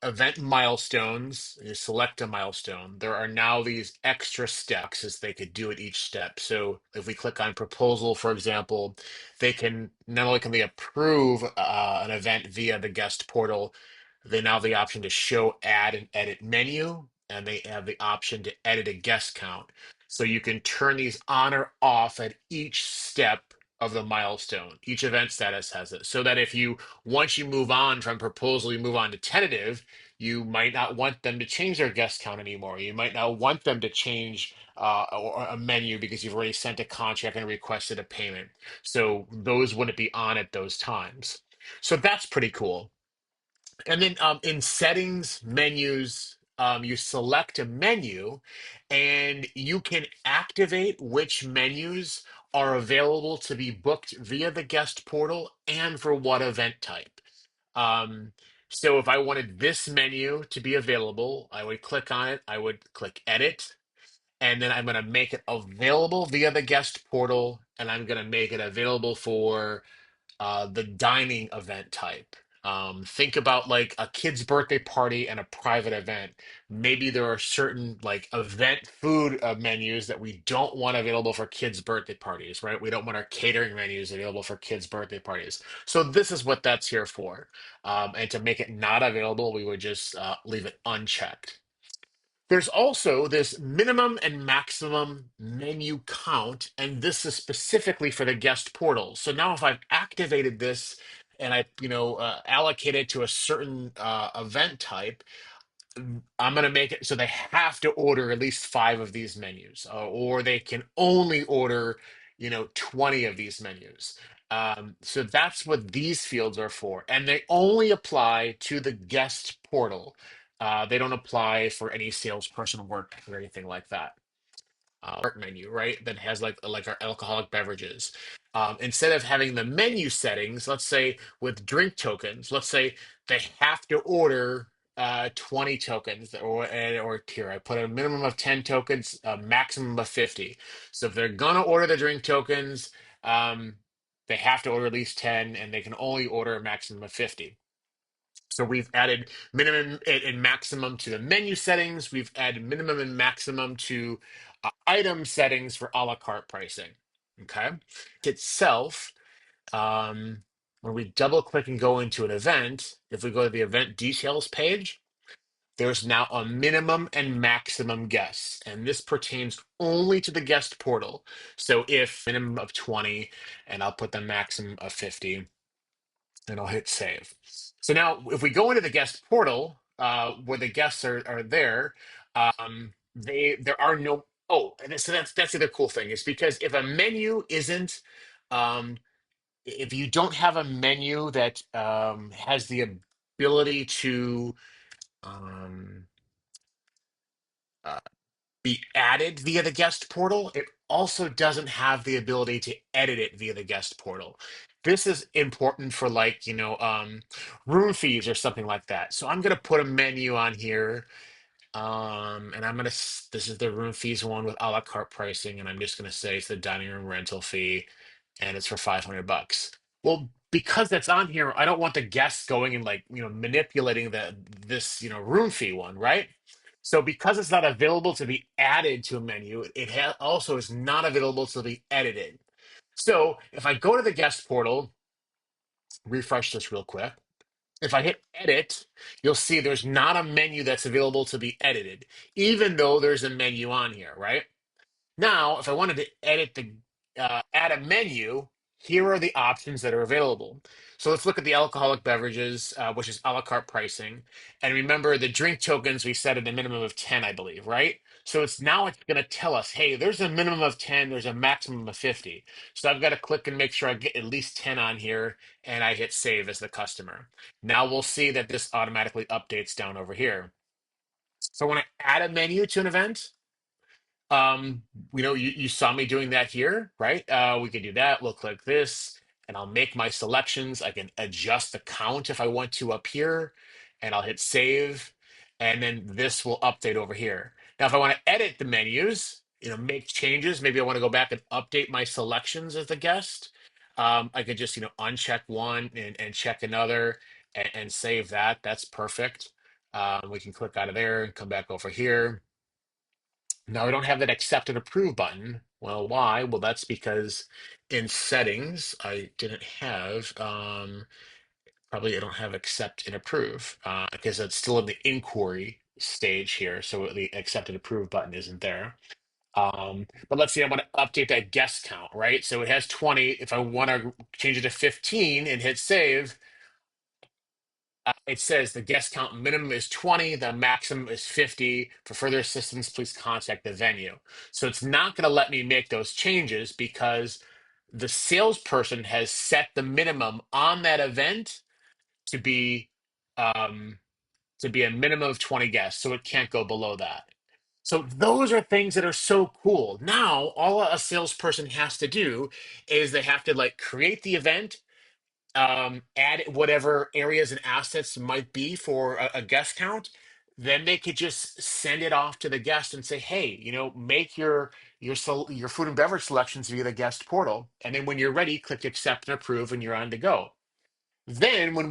Event milestones, you select a milestone. There are now these extra steps as they could do at each step. So if we click on proposal, for example, they can not only can they approve an event via the guest portal, they now have the option to show, add, and edit menu, and they have the option to edit a guest count. So you can turn these on or off at each step of the milestone. Each event status has it. So that if you once you move on from proposal, you move on to tentative, you might not want them to change their guest count anymore. You might not want them to change or a menu because you've already sent a contract and requested a payment. So those wouldn't be on at those times. So that's pretty cool. And then in settings, menus, you select a menu and you can activate which menus are available to be booked via the guest portal and for what event type. Um, so if I wanted this menu to be available, I would click on it, I would click edit, and then I'm going to make it available via the guest portal, and I'm going to make it available for the dining event type. Think about like a kid's birthday party and a private event. Maybe there are certain like event food menus that we don't want available for kids' birthday parties, right? We don't want our catering menus available for kids' birthday parties. So this is what that's here for. And to make it not available, we would just leave it unchecked. There's also this minimum and maximum menu count, and this is specifically for the guest portal. So now if I've activated this and I, allocated to a certain event type, I'm going to make it so they have to order at least five of these menus, or they can only order, 20 of these menus. So that's what these fields are for, and they only apply to the guest portal. They don't apply for any salesperson work or anything like that. Work menu, right? That has like our alcoholic beverages. Instead of having the menu settings, let's say with drink tokens, let's say they have to order 20 tokens or tier. I put a minimum of 10 tokens, a maximum of 50. So if they're gonna order the drink tokens, they have to order at least 10 and they can only order a maximum of 50. So we've added minimum and maximum to the menu settings. We've added minimum and maximum to item settings for a la carte pricing. Okay. Itself, when we double click and go into an event, if we go to the event details page, there's now a minimum and maximum guests, and this pertains only to the guest portal. So if minimum of 20, and I'll put the maximum of 50, and I'll hit save. So now if we go into the guest portal, where the guests are there, there are no, oh, and so that's the other cool thing is because if a menu isn't, um, if you don't have a menu that has the ability to um, uh, be added via the guest portal, it also doesn't have the ability to edit it via the guest portal. This is important for like, room fees or something like that. So I'm going to put a menu on here. And this is the room fees one with a la carte pricing. And I'm just going to say it's the dining room rental fee and it's for 500 bucks. Well, because that's on here, I don't want the guests going and like, manipulating this, room fee one, right? So because it's not available to be added to a menu, also is not available to be edited. So if I go to the guest portal, refresh this real quick. If I hit edit, you'll see there's not a menu that's available to be edited, even though there's a menu on here, right? Now, if I wanted to add a menu, here are the options that are available. So let's look at the alcoholic beverages, which is a la carte pricing. And remember the drink tokens we set at a minimum of 10, I believe, right? So it's going to tell us, hey, there's a minimum of 10, there's a maximum of 50. So I've got to click and make sure I get at least 10 on here, and I hit save as the customer. Now we'll see that this automatically updates down over here. So when I add a menu to an event, um, you saw me doing that here, right? We can do that. We'll click this and I'll make my selections. I can adjust the count if I want to up here and I'll hit save. And then this will update over here. Now, if I want to edit the menus, make changes, maybe I want to go back and update my selections as the guest. I could just, uncheck one and check another. and save that. That's perfect. We can click out of there and come back over here. Now we don't have that accept and approve button. Well, why? Well, that's because in settings, I didn't have, probably I don't have accept and approve because it's still in the inquiry stage here. So the accept and approve button isn't there. But let's say I want to update that guest count, right? So it has 20. If I want to change it to 15 and hit save, it says the guest count minimum is 20, the maximum is 50. For further assistance, please contact the venue. So it's not going to let me make those changes because the salesperson has set the minimum on that event to be um, a minimum of 20 guests, so it can't go below that. So those are things that are so cool. Now, all a salesperson has to do is they have to like create the event, add whatever areas and assets might be for a guest count. Then they could just send it off to the guest and say, "Hey, make your food and beverage selections via the guest portal." And then when you're ready, click accept and approve, and you're on to go. Then when